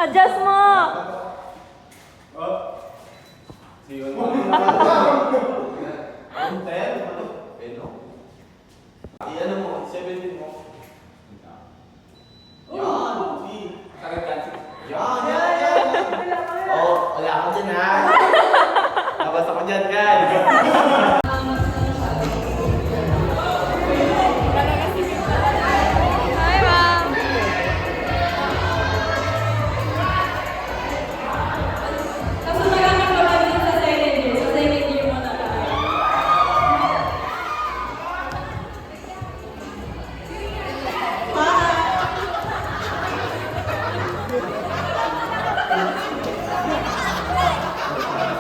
Adjust mo! Siyon mo. Iyan mo, 17 mo. Yan! Sakit ka. Yan! Oh, wala ako dyan ha. Labas ako dyan, guys. Hi, ma'am! Tapos magamit ko lang din sa second year. Sa second year mo na tayo.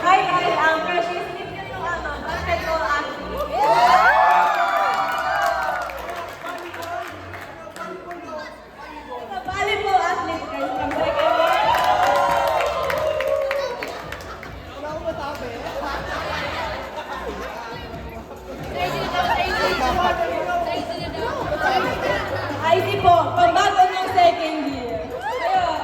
Ay, ang precious nip yun yung basketball athlete. Volleyball athlete guys. From second year. IC po, pagbago ng second year. Ayun.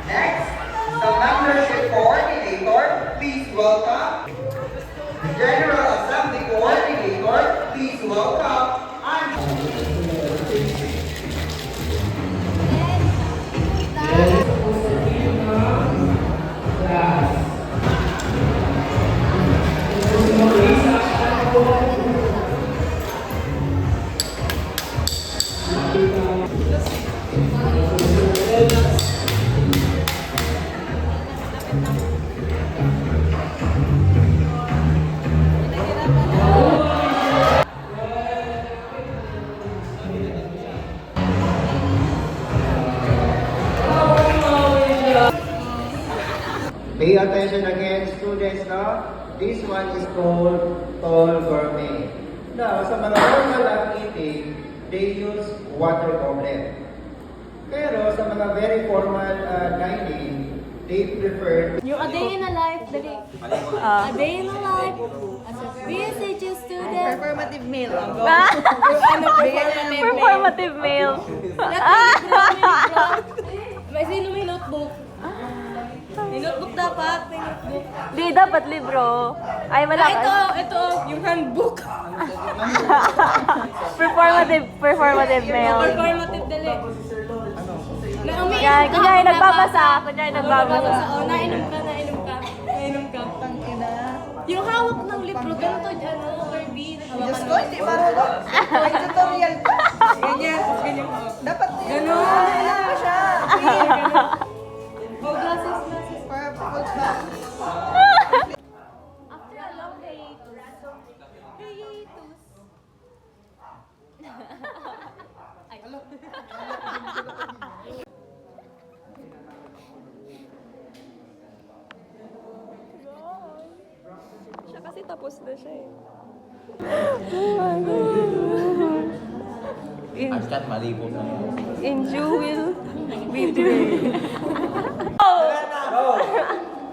Next, the membership coordinator, please welcome. The General Assembly coordinator, please welcome. Pay attention again, students, no? This one is called tall gourmet. Now, sa mga normal activity, they use water goblet. Pero sa mga very formal dining, they prefer Yung a day in a life, dali. A day in a life as a BSH student. Performative meal. Ang go. Performative male. May sino may notebook? May notebook dapat, may notebook. Di, dapat libro. Ay, wala Ito, yung handbook. Performative male. Performative dali. Yan, kunyari nagbabasa. Kunyari nagbabasa. Oh, nainom ka. Nainom ka. Yung hawak ng libro, ganito dyan, Kirby. Diyos ko, hindi marunong. May tutorial pa. Ganyan. Dapat Ganon. Alam mo siya. Oh, glasses. Purple ba? After a long hiatus. Ay, Siya kasi tapos na siya eh. Askat, malibog na yun. In Jewel, we pray.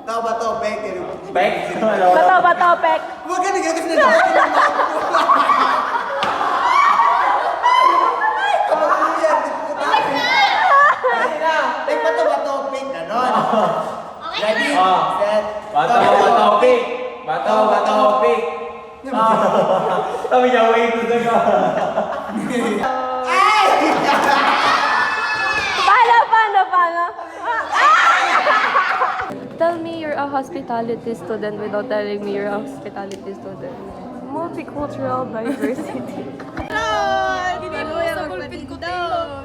Tao ba to, Pek? Pek? Bato, pek. Huwag ka nagagas na dapat ng mga Pek, bato, Pek, ganon. Ready, set, Bato, pick! Bato, pick! Sabi niya, wait to the Paano? Tell me you're a hospitality student without telling me you're a hospitality student. Multicultural diversity. Hindi mo sa gulpin ko tayo.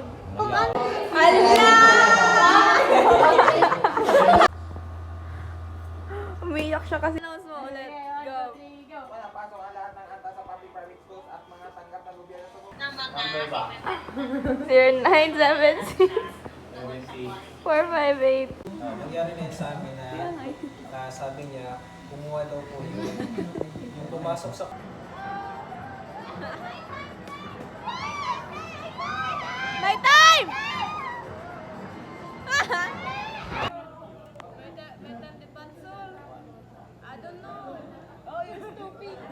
Umiyak siya kasi. Announce mo ulit. Go. Wala pasok ang lahat ng anta sa public private schools at mga tanggap ng gobyerno sa Number ba? 0976 70. 458. Nangyari na yun sa amin na sabi niya, kumuha daw po yun. Yung pumasok sa... My time!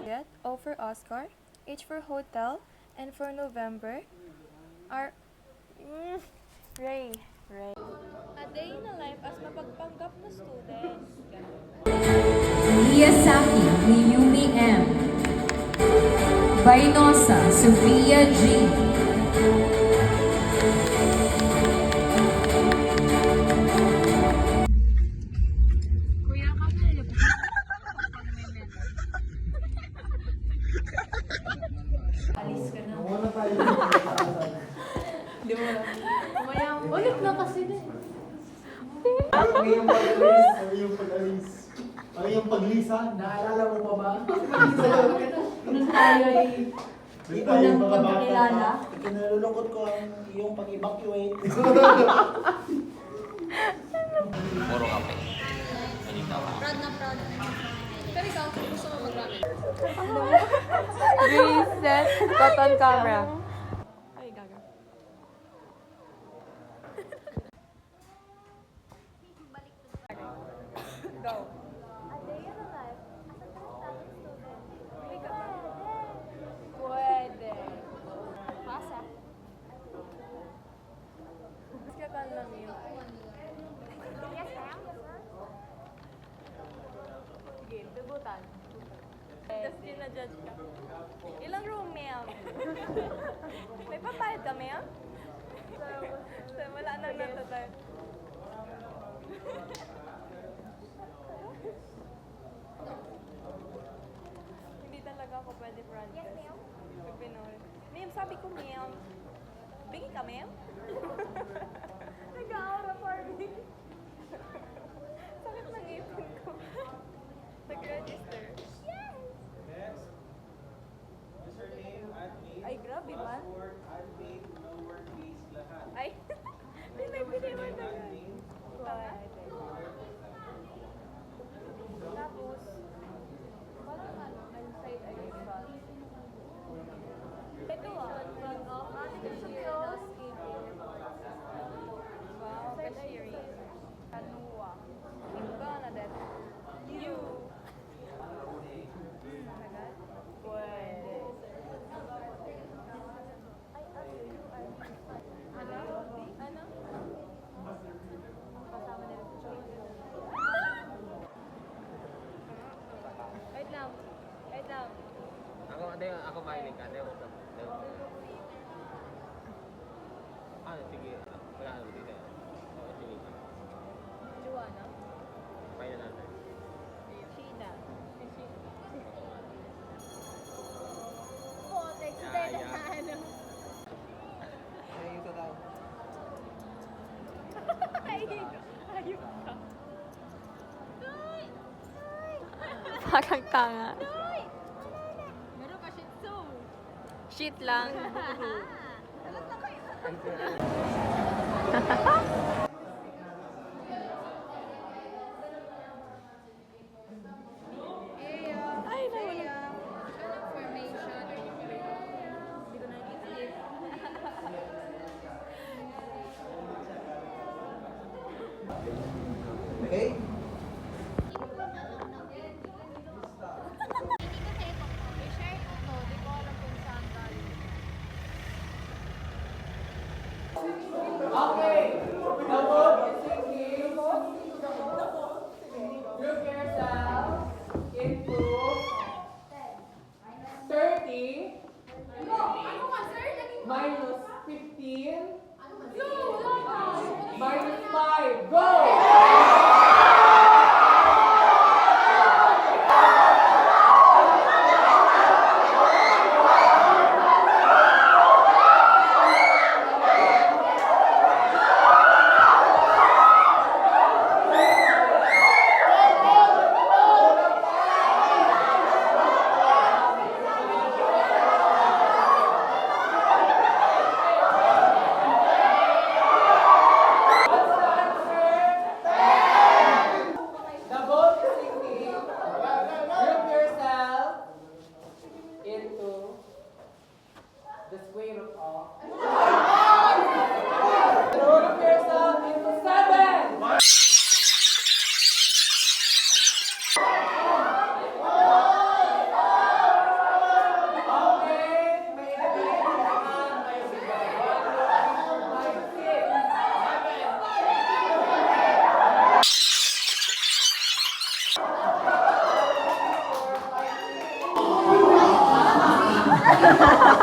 Yet, offer Oscar H for hotel, and for November, R... Ray. A day in a life as mapagpanggap na student. Miyazaki Miyumi M. Bainosa Sophia G. Ulit na kasi din. Ang iyong pag-alis, ang iyong pag-alis. Ang iyong paglisa, naalala mo pa ba? Nung tayo ay Hindi tayo unang mga bata pagkakilala. pa. Ikinalulungkot ko ang iyong pag-evacuate. Puro kape. Proud na proud. Pero ikaw, gusto mo mag-ramen? Reset. Cut on camera. Ay, gaga. Go. A day in a life as a first-time student. Pwede. Pasa. Mas ka lang yun. Yes, ma'am. Yes, ma'am. Sige, debutan. Tapos ginajudge ka. Ilang room, ma'am? May papayad ka, ma'am? Wala nang natatay. Hindi talaga ako pwede practice. Yes, ma'am. Pag Pinoy. Ma'am, sabi ko, ma'am. Bigay ka, ma'am? Nag-aura party. Sakit ng ipin ko. Nag-register. Next. Username, admin, Ay, grabe man. password, admin, no workplace, lahat. Ay, pinay-pinay mo na yun. Admin, Tapos, parang ano, on-site elections. Ito wow, cashiering. Kanua. Bernadette. You. Agad? Pwede. Ano? Ano? Kasama nila sa choice. Wait lang. Wait lang. Ako mahilig ka. Sige. Wala na dito. Sige. Juana? Kaya natin. Sheena. Oh, thanks. Ano? Ay, ito daw. Ayun ka. Parang tanga. Meron pa shih tzu. Shit lang. Ay, nawala. Formation. Hindi ko nakikisip. Okay? I-share ko to. Di ko alam kung saan galing. Okay!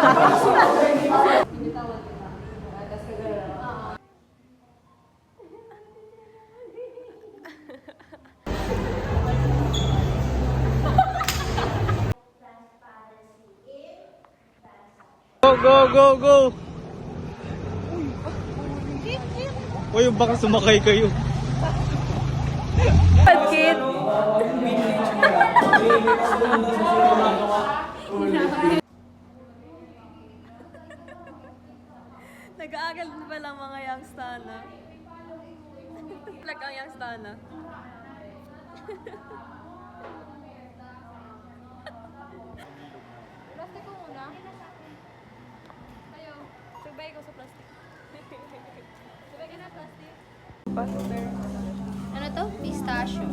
Go, go, go, go! Uy, baka sumakay kayo. Kid. Nag-aaral pa pala mga youngstana. Like ang youngstana. Plastic ko muna. Ayaw. Sabay ko sa plastic. Sabay ka na plastic. Ano to? Pistachio.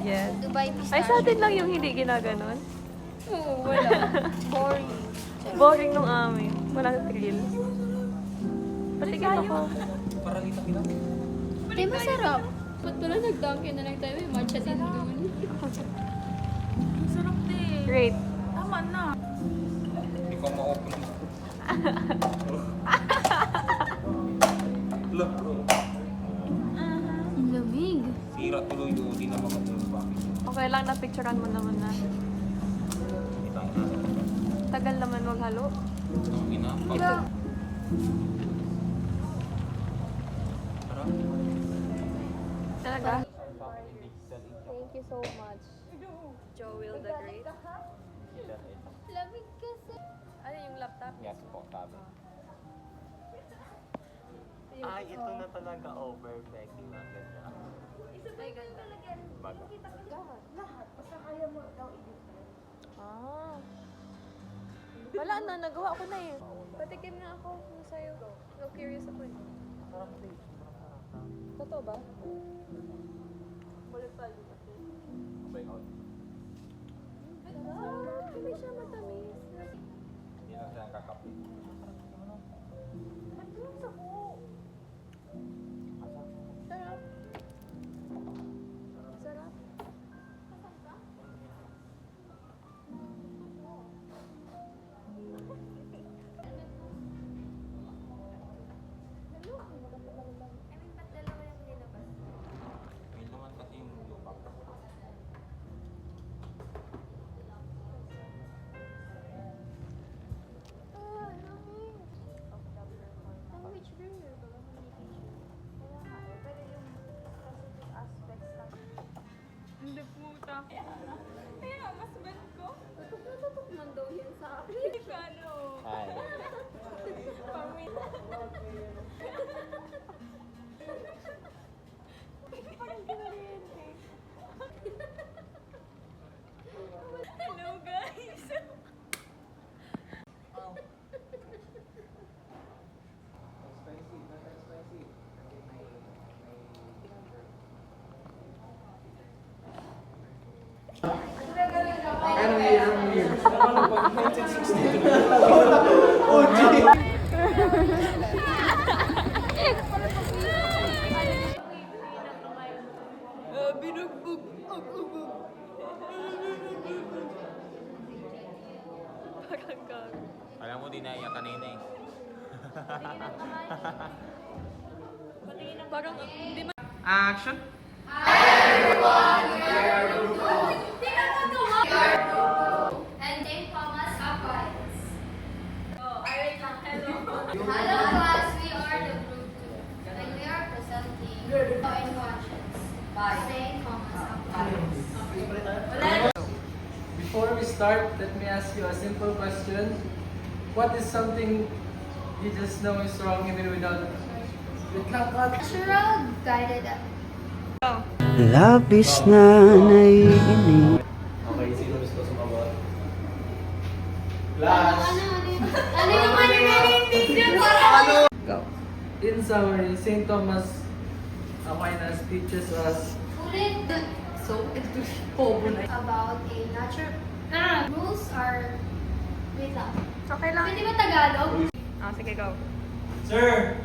Yes. Dubai Ay, pistachio. sa atin lang yung hindi ginaganon. Oo, wala. Boring. Boring nung amin. Walang thrill. Patikin ako. Di masarap. Ba't pala nag-donkey na lang tayo? May matcha din doon. Great. Hindi ko ma-open. Ang lamig. Sira tuloy doon. Hindi na makatulog. Okay lang, napicturean mo naman na. Tagal naman maghalo. Ito. Talaga? Thank you so much. Joel the Great. Lamig kasi. Ano yung laptop? Yes po, sabi. Ay, ito na talaga overpacking ang ganda. Ay, ganda. Baga. Ah. Wala na, nagawa ko na eh. Patikim na ako kung sa'yo. So curious ako eh. Totoo ba? Balik tayo kasi. Sarap! Hindi siya matamis. Hindi lang siya kakapi. Matamis ako. Sarap. Sarap. May naman kasi yung lupa. Hindi puta. Kaya mas bad ko. Tutok man daw yan sa akin. Ano? Ay. Parang kinoriente. Hello guys. Binugbog ang ubog. Parang gago. Alam mo, di naiyak kanina eh. Parang hindi ba? Action! And St. Thomas Aquinas. Oh, I wait lang. Hello. Hello class, we are the group 2. And we are presenting in conscience by St. Thomas Aquinas. Before we start, let me ask you a simple question. What is something you just know is wrong even without... Natural guided Labis na naiinig. Okay, sino gusto sumagot? Last! Ano naman yung naniintindihan para Go. In summary, St. Thomas Aquinas teaches us ulit. So, about a natural... Rules are... Wait lang. Okay lang. Pwede ba Tagalog? Ah, sige, go. Sir!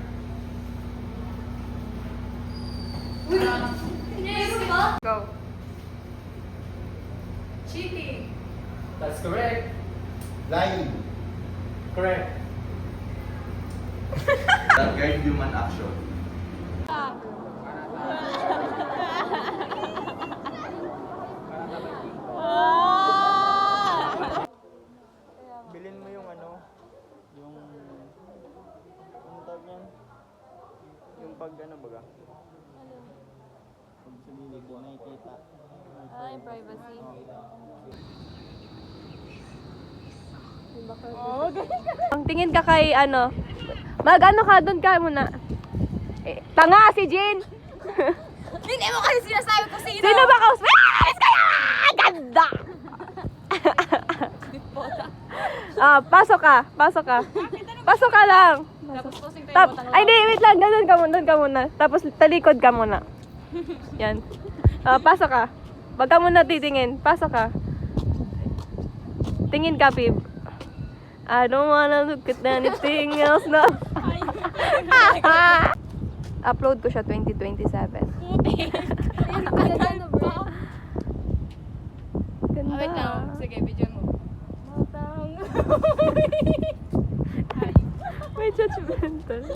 Meron ba? Go. Cheating. that's correct. Lying. Correct. That guide human action. Bilhin mo yung ano, yung tawag niyan? Yung pag ano baga? Pag sa bibig ko nakikita. Ay, privacy. Ang tingin ka kay ano, mag-ano ka, doon ka muna. Tanga si Jin! Hindi mo kasi sinasabi ko sino. Sino ba kaus? Alis kayo! Ganda! Pasok ka. Pasok ka lang. Tapos posting tayo botang Ay, hindi, wait lang. Ganun ka muna. Tapos talikod ka muna. Yan. Pasok ka. Wag ka muna titingin. Pasok ka. Tingin ka, Pib. I don't wanna look at anything else na. Upload ko siya 2027. Ganda. Wait lang. Sige, video mo. May judgmental.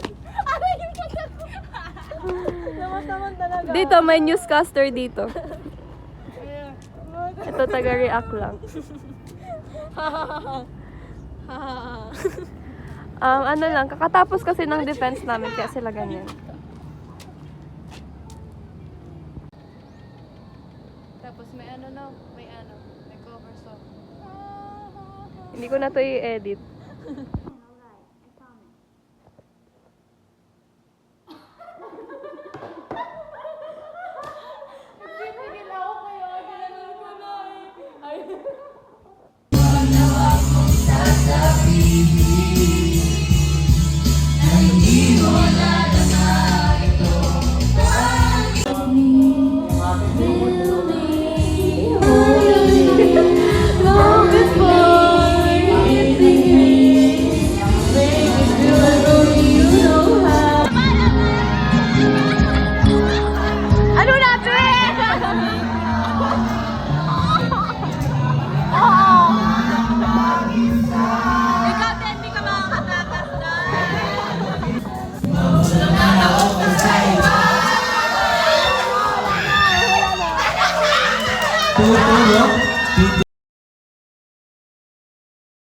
Dito, may newscaster dito. Ito, taga-react lang. Ano lang, kakatapos kasi ng defense namin, kaya sila ganyan. Tapos may may cover song. Hindi ko na to i-edit.